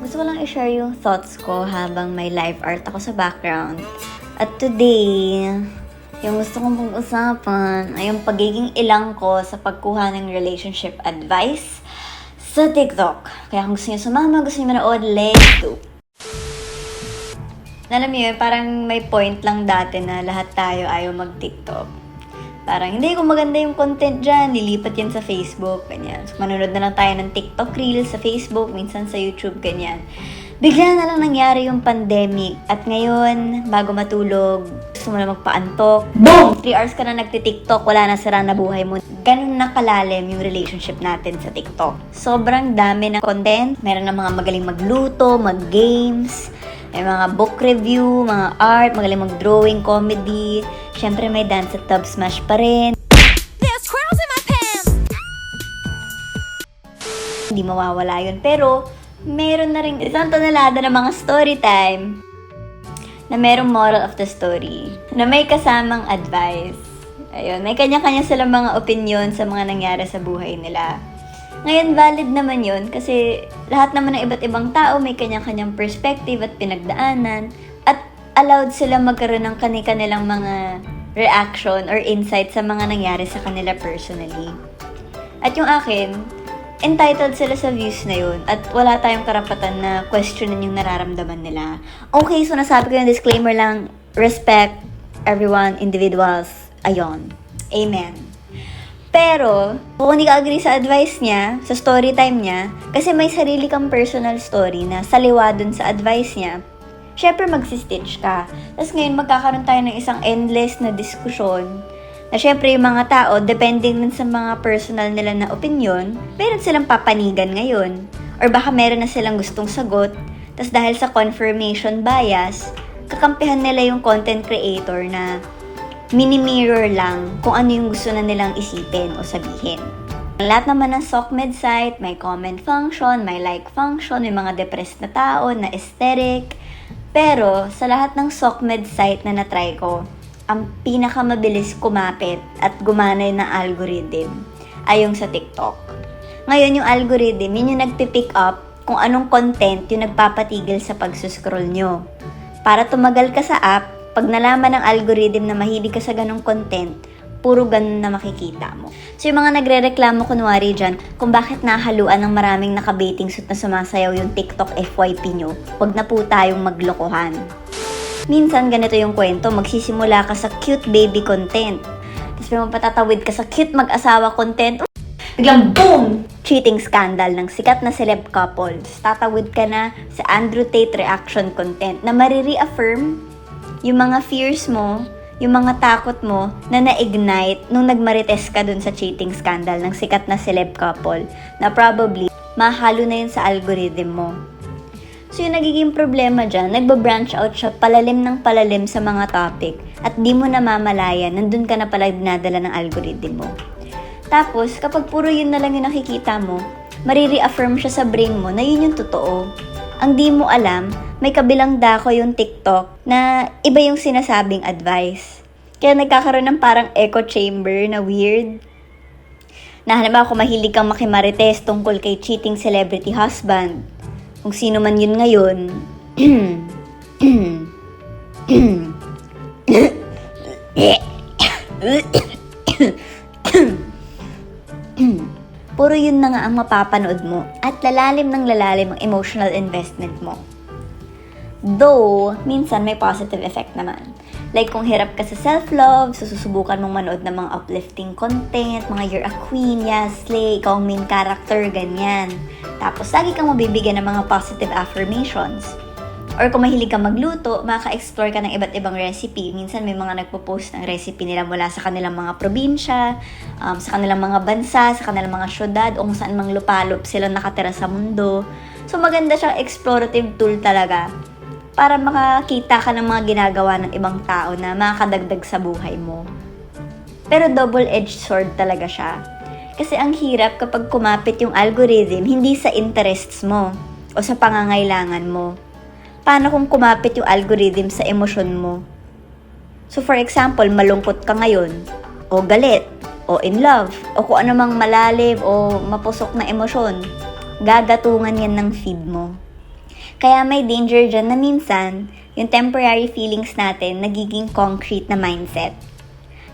Gusto ko lang i-share yung thoughts ko habang may live art ako sa background. At today, yung gusto kong pag-usapan ay yung pagiging ilang ko sa pagkuha ng relationship advice sa TikTok. Kaya kung gusto niyo sumama, gusto niyo manood, let's go! Alam niyo, parang may point lang dati na lahat tayo ayaw mag-TikTok. Parang hindi ko maganda yung content dyan, nilipat yan sa Facebook, ganyan. So, manunod na lang tayo ng TikTok Reels sa Facebook, minsan sa YouTube, ganyan. Bigla na lang nangyari yung pandemic. At ngayon, bago matulog, gusto mo na magpaantok. Boom! 3 hours ka na nagti-TikTok, wala na sira na buhay mo. Ganun na kalalim yung relationship natin sa TikTok. Sobrang dami ng content. Meron na mga magaling magluto, mag-games, may mga book review, mga art, magaling mag-drawing, comedy. Siyempre may dance at tub smash pa rin. There's squirrels in my pants! Hindi mawawala yun. Pero, meron na rin isang tonelada ng mga story time na merong moral of the story na may kasamang advice. Ayun, may kanya-kanya silang mga opinion sa mga nangyari sa buhay nila. Ngayon, valid naman yun kasi lahat naman ng iba't ibang tao may kanya-kanyang perspective at pinagdaanan at allowed sila magkaroon ng kanilang mga reaction or insight sa mga nangyari sa kanila personally. At yung akin, entitled sila sa views na yun at wala tayong karapatan na questionin yung nararamdaman nila. Okay, so nasabi ko yung disclaimer lang, respect everyone, individuals, ayon. Amen. Pero, kung hindi ka agree sa advice niya, sa story time niya, kasi may sarili kang personal story na saliwa dun sa advice niya, syempre magsistitch ka. Tapos ngayon, magkakaroon tayo ng isang endless na diskusyon na syempre yung mga tao, depending din sa mga personal nila na opinion, meron silang papanigan ngayon. Or baka meron na silang gustong sagot, tapos dahil sa confirmation bias, kakampihan nila yung content creator na mini-mirror lang kung ano yung gusto na nilang isipin o sabihin. Lahat naman ng SOCMED site, may comment function, may like function, may mga depressed na tao, na aesthetic. Pero, sa lahat ng SOCMED site na natry ko, ang pinakamabilis kumapit at gumana na algorithm ay yung sa TikTok. Ngayon, yung algorithm, yun yung nagpipick up kung anong content yung nagpapatigil sa pagsuscroll nyo. Para tumagal ka sa app, pag nalaman ng algorithm na mahilig ka sa ganong content, puro ganun na makikita mo. So yung mga nagre-reklamo kunwari dyan, kung bakit nahaluan ng maraming naka-bathing suit na sumasayaw yung TikTok FYP nyo, wag na po tayong maglokohan. Minsan ganito yung kwento, magsisimula ka sa cute baby content. Tapos may patatawid ka sa cute mag-asawa content. Biglang boom! Cheating scandal ng sikat na celeb couples. Tatawid ka na sa Andrew Tate reaction content na mariri-affirm yung mga fears mo, yung mga takot mo na na-ignite nung nagmarites ka dun sa cheating scandal ng sikat na celeb couple na probably mahalo na yun sa algorithm mo. So yung nagiging problema dyan, nagbabranch out siya palalim ng palalim sa mga topic at di mo namamalayan, nandun ka na pala dinadala ng algorithm mo. Tapos, kapag puro yun na lang yung nakikita mo, mariri-affirm siya sa brain mo na yun yung totoo. Ang di mo alam, may kabilang dako yung TikTok na iba yung sinasabing advice. Kaya nagkakaroon ng parang echo chamber na weird. Na halimbawa kung mahilig kang makimarites tungkol kay cheating celebrity husband, kung sino man yun ngayon, puro yun na nga ang mapapanood mo at lalalim ng lalalim ang emotional investment mo. Though, minsan may positive effect naman. Like kung hirap ka sa self-love, susubukan mong manood ng mga uplifting content, mga you're a queen, yes, slay, ikaw ang main character, ganyan. Tapos lagi kang mabibigyan ng mga positive affirmations. Or kung mahilig kang magluto, maka-explore ka ng iba't ibang recipe. Minsan may mga nagpo-post ng recipe nila mula sa kanilang mga probinsya, sa kanilang mga bansa, sa kanilang mga syudad, o kung saan mang lupalop sila nakatira sa mundo. So maganda siyang explorative tool talaga para makakita ka ng mga ginagawa ng ibang tao na makakadagdag sa buhay mo. Pero double-edged sword talaga siya. Kasi ang hirap kapag kumapit yung algorithm hindi sa interests mo o sa pangangailangan mo. Paano kung kumapit yung algorithm sa emosyon mo? So for example, malungkot ka ngayon, o galit, o in love, o kung ano mang malalim o mapusok na emosyon, gagatungan yan ng feed mo. Kaya may danger dyan na minsan, yung temporary feelings natin nagiging concrete na mindset.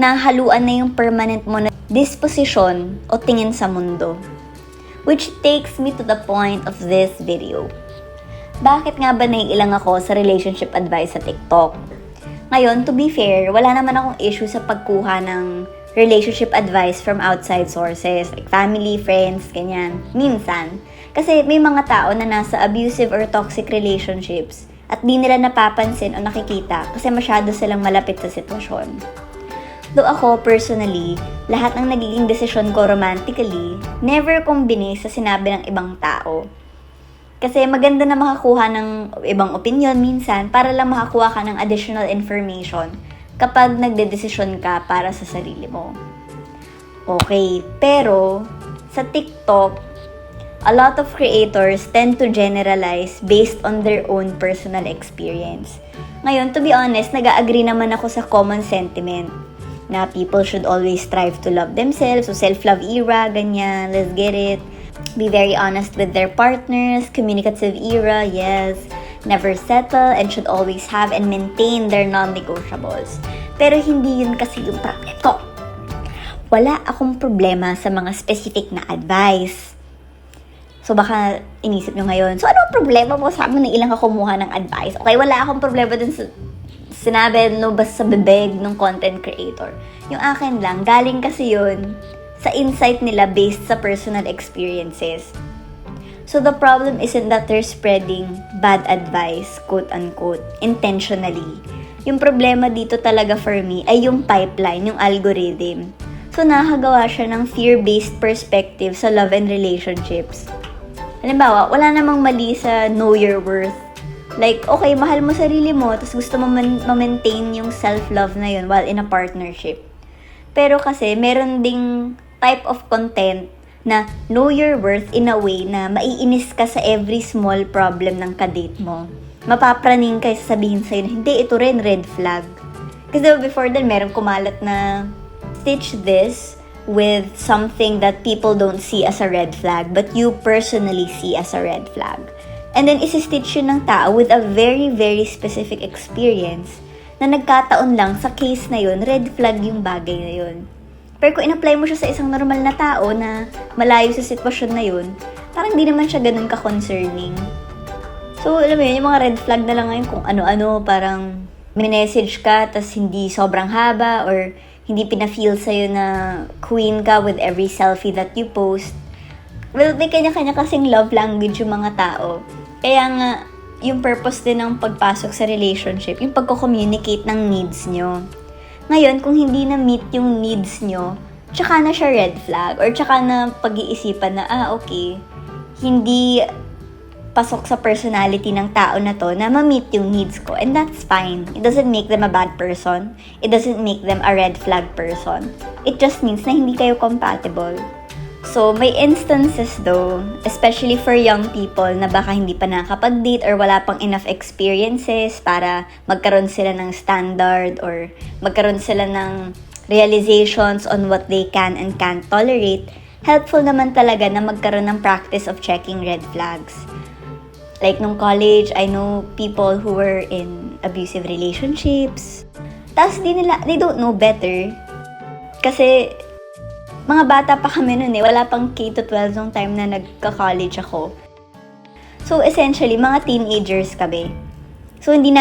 Nahaluan na yung permanent mo na disposition o tingin sa mundo. Which takes me to the point of this video. Bakit nga ba naiilang ako sa relationship advice sa TikTok? Ngayon, to be fair, wala naman akong issue sa pagkuha ng relationship advice from outside sources, like family, friends, ganyan. Minsan. Kasi may mga tao na nasa abusive or toxic relationships at di nila napapansin o nakikita kasi masyado silang malapit sa sitwasyon. Though ako, personally, lahat ng nagiging desisyon ko romantically, never kong binis sa sinabi ng ibang tao. Kasi maganda na makakuha ng ibang opinion minsan para lang makakuha ka ng additional information kapag nagdedesisyon ka para sa sarili mo. Okay, pero sa TikTok, a lot of creators tend to generalize based on their own personal experience. Ngayon, to be honest, nag-agree naman ako sa common sentiment na people should always strive to love themselves, so self-love era, ganyan, let's get it. Be very honest with their partners, communicative era, yes. Never settle and should always have and maintain their non-negotiables. Pero hindi yun kasi yung problem ko. Wala akong problema sa mga specific na advice. So baka inisip nyo ngayon, so ano ang problema mo sa amin na ilang ka kumuha ng advice? Okay, wala akong problema dun sa sinabi no basta sa bibig ng content creator. Yung akin lang, galing kasi yun sa insight nila based sa personal experiences. So the problem isn't that they're spreading bad advice, quote-unquote, intentionally. Yung problema dito talaga for me ay yung pipeline, yung algorithm. So nakagawa siya ng fear-based perspective sa love and relationships. Halimbawa, wala namang mali sa know your worth. Like, okay, mahal mo sarili mo, tapos gusto mo ma-maintain yung self-love na yun while in a partnership. Pero kasi, meron ding type of content na know your worth in a way na maiinis ka sa every small problem ng kadate mo. Mapapraning ka sasabihin sa'yo na, hindi, ito rin red flag. Kasi before then, meron kumalat na stitch this with something that people don't see as a red flag but you personally see as a red flag. And then, isi-stitch yun ng tao with a very, very specific experience na nagkataon lang sa case na yun, red flag yung bagay na yun. Pero kung in-apply mo siya sa isang normal na tao na malayo sa sitwasyon na yun, parang di naman siya ganun ka-concerning. So, alam mo yun, yung mga red flag na lang ngayon kung ano-ano, parang minessage ka, tas hindi sobrang haba, or hindi pina-feel sa'yo na queen ka with every selfie that you post. Well, may kanya-kanya kasing love language yung mga tao. Kaya nga, yung purpose din ng pagpasok sa relationship, yung pagko-communicate ng needs nyo. Ngayon, kung hindi na-meet yung needs nyo, tsaka na siya red flag, or tsaka na pag-iisipan na, okay, hindi pasok sa personality ng tao na to na ma-meet yung needs ko. And that's fine. It doesn't make them a bad person. It doesn't make them a red flag person. It just means na hindi kayo compatible. So, may instances though, especially for young people na baka hindi pa nakapag-date or wala pang enough experiences para magkaroon sila ng standard or magkaroon sila ng realizations on what they can and can't tolerate, helpful naman talaga na magkaroon ng practice of checking red flags. Like, nung college, I know people who were in abusive relationships. Tapos, they don't know better. Kasi, mga bata pa kami nun eh. Wala pang K-12 nung time na nagka-college ako. So, essentially, mga teenagers kami. So, hindi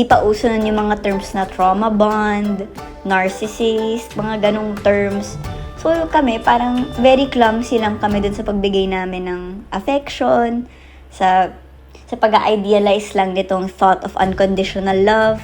pa uso nun yung mga terms na trauma bond, narcissist, mga ganong terms. So, kami, parang very clumsy lang kami dun sa pagbigay namin ng affection, sa pag-idealize lang nitong thought of unconditional love.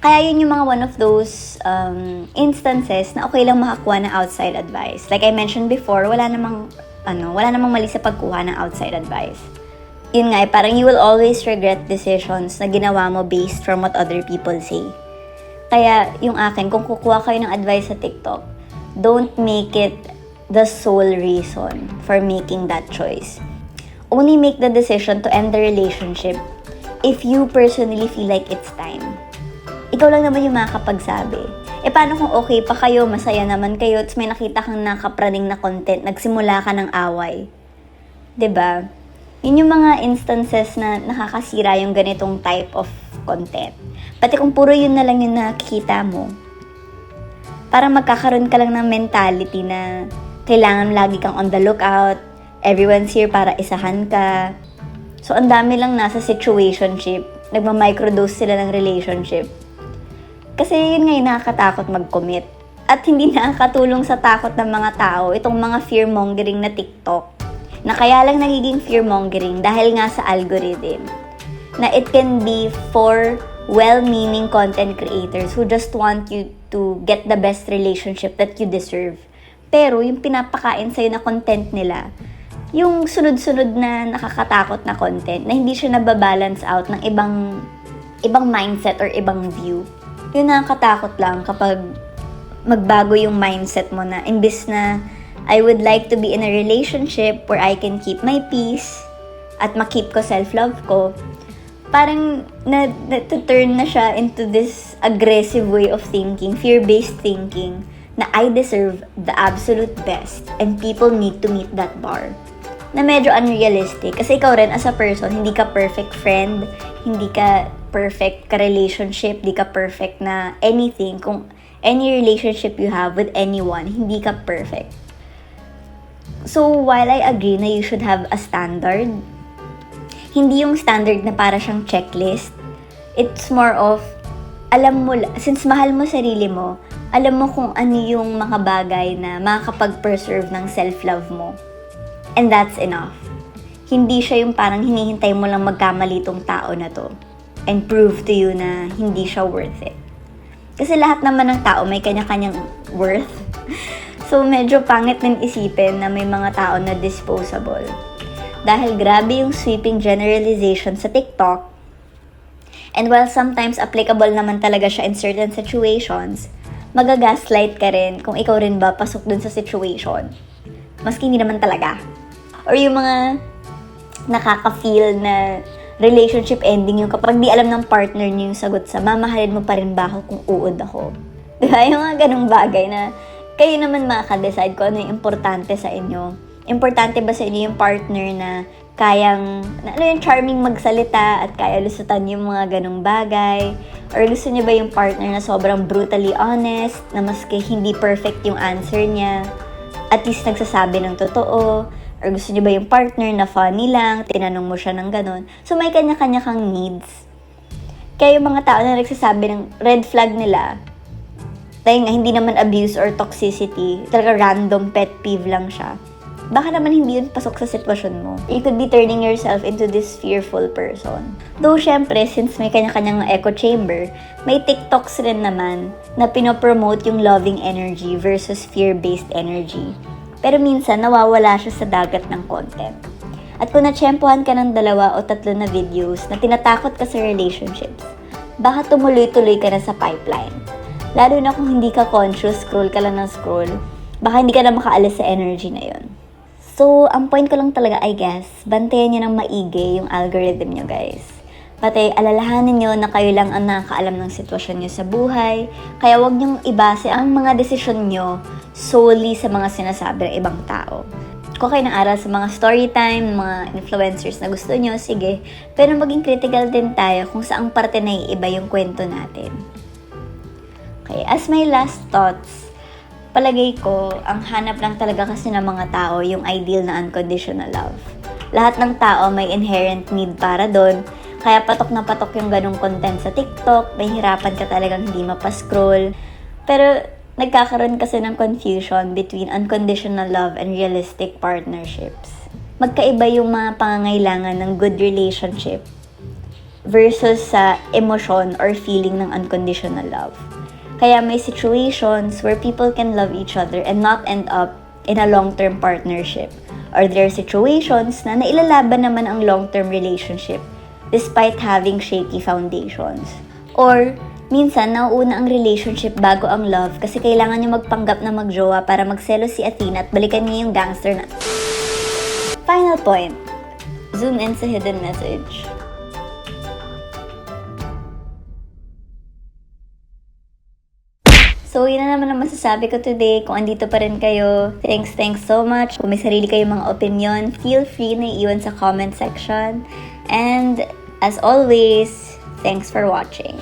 Kaya yun yung mga one of those instances na okay lang makakuha ng outside advice. Like I mentioned before, wala namang mali sa pagkuha ng outside advice. Yun nga, parang you will always regret decisions na ginawa mo based from what other people say. Kaya yung akin, kung kukuha kayo ng advice sa TikTok, don't make it the sole reason for making that choice. Only make the decision to end the relationship if you personally feel like it's time. Ikaw lang naman yung makakapagsabi. Paano kung okay pa kayo, masaya naman kayo, tapos may nakita kang nakapraning na content, nagsimula ka ng away? 'Di ba? Yun yung mga instances na nakakasira yung ganitong type of content. Pati kung puro yun na lang yung nakikita mo, parang magkakaroon ka lang ng mentality na kailangan lagi kang on the lookout, everyone's here para isahan ka. So, ang dami lang nasa situationship, nagma-microdose sila ng relationship. Kasi yun nga yung nakakatakot mag-commit. At hindi nakakatulong sa takot ng mga tao itong mga fear-mongering na TikTok. Na kaya lang nagiging fear-mongering dahil nga sa algorithm. Na it can be for well-meaning content creators who just want you to get the best relationship that you deserve. Pero yung pinapakain sa'yo na content nila, yung sunod-sunod na nakakatakot na content na hindi siya nababalance out ng ibang mindset or ibang view. Yun nakakatakot lang kapag magbago yung mindset mo na imbis na I would like to be in a relationship where I can keep my peace at makip ko self-love ko, parang na-turn na siya into this aggressive way of thinking, fear-based thinking, na I deserve the absolute best and people need to meet that bar. Na medyo unrealistic. Kasi ikaw rin as a person, hindi ka perfect friend, hindi ka perfect ka-relationship, hindi ka perfect na anything. Kung any relationship you have with anyone, hindi ka perfect. So, while I agree na you should have a standard, hindi yung standard na para siyang checklist. It's more of, alam mo, since mahal mo sarili mo, alam mo kung ano yung mga bagay na makakapag-preserve ng self-love mo. And that's enough. Hindi siya yung parang hinihintay mo lang magkamali tong tao na to and prove to you na hindi siya worth it. Kasi lahat naman ng tao may kanya-kanyang worth. So, medyo pangit din isipin na may mga tao na disposable. Dahil grabe yung sweeping generalization sa TikTok. And while sometimes applicable naman talaga siya in certain situations, magagaslight ka rin kung ikaw rin ba pasok dun sa situation. Maski hindi naman talaga. Or yung mga nakaka-feel na relationship ending yung kapag di alam ng partner niyo yung sagot sa mamahalin mo pa rin ba ako kung uod ako. Diba? Yung mga ganung bagay na kayo naman makaka-decide kung ano yung importante sa inyo. Importante ba sa inyo yung partner na kayang, yung charming magsalita at kaya lusutan yung mga ganung bagay? Or gusto niyo ba yung partner na sobrang brutally honest, na maski hindi perfect yung answer niya, at least nagsasabi ng totoo? Or gusto niyo ba yung partner na funny lang, tinanong mo siya ng ganun? So, may kanya-kanya kang needs. Kaya yung mga tao na nagsasabi ng red flag nila, dahil nga hindi naman abuse or toxicity, talaga random pet peeve lang siya, baka naman hindi yun pasok sa sitwasyon mo. You could be turning yourself into this fearful person. Though, syempre, since may kanya-kanyang echo chamber, may TikToks rin naman na pinopromote yung loving energy versus fear-based energy. Pero minsan, nawawala siya sa dagat ng content. At kung natsyempohan ka ng 2 o 3 na videos na tinatakot ka sa relationships, baka tumuloy-tuloy ka na sa pipeline. Lalo na kung hindi ka conscious, scroll ka lang ng scroll, baka hindi ka na makaalis sa energy na yon. So, ang point ko lang talaga, I guess, bantayan nyo ng maigi yung algorithm nyo, guys. Pati, alalahanin nyo na kayo lang ang nakakaalam ng sitwasyon nyo sa buhay, kaya huwag nyong ibase ang mga desisyon nyo solely sa mga sinasabi ng ibang tao. Kung kayo nang-aral sa mga storytime, mga influencers na gusto nyo, sige. Pero maging critical din tayo kung saang parte na iiba yung kwento natin. Okay, as my last thoughts, palagay ko, ang hanap lang talaga kasi ng mga tao yung ideal na unconditional love. Lahat ng tao may inherent need para doon, kaya patok na patok yung ganong content sa TikTok, may hirapan ka talagang hindi mapascroll. Pero nagkakaroon kasi ng confusion between unconditional love and realistic partnerships. Magkaiba yung mga pangangailangan ng good relationship versus sa emotion or feeling ng unconditional love. Kaya may situations where people can love each other and not end up in a long-term partnership. Or there are situations na nailalaban naman ang long-term relationship despite having shaky foundations. Or minsan, nauuna ang relationship bago ang love kasi kailangan niyo magpanggap na magjowa para magselos si Athena at balikan niya yung gangster na. Final point. Zoom in sa hidden message. So, yun na naman ang masasabi ko today. Kung andito pa rin kayo, thanks so much. Kung may sarili kayong mga opinion, feel free na iwan sa comment section. And, as always, thanks for watching.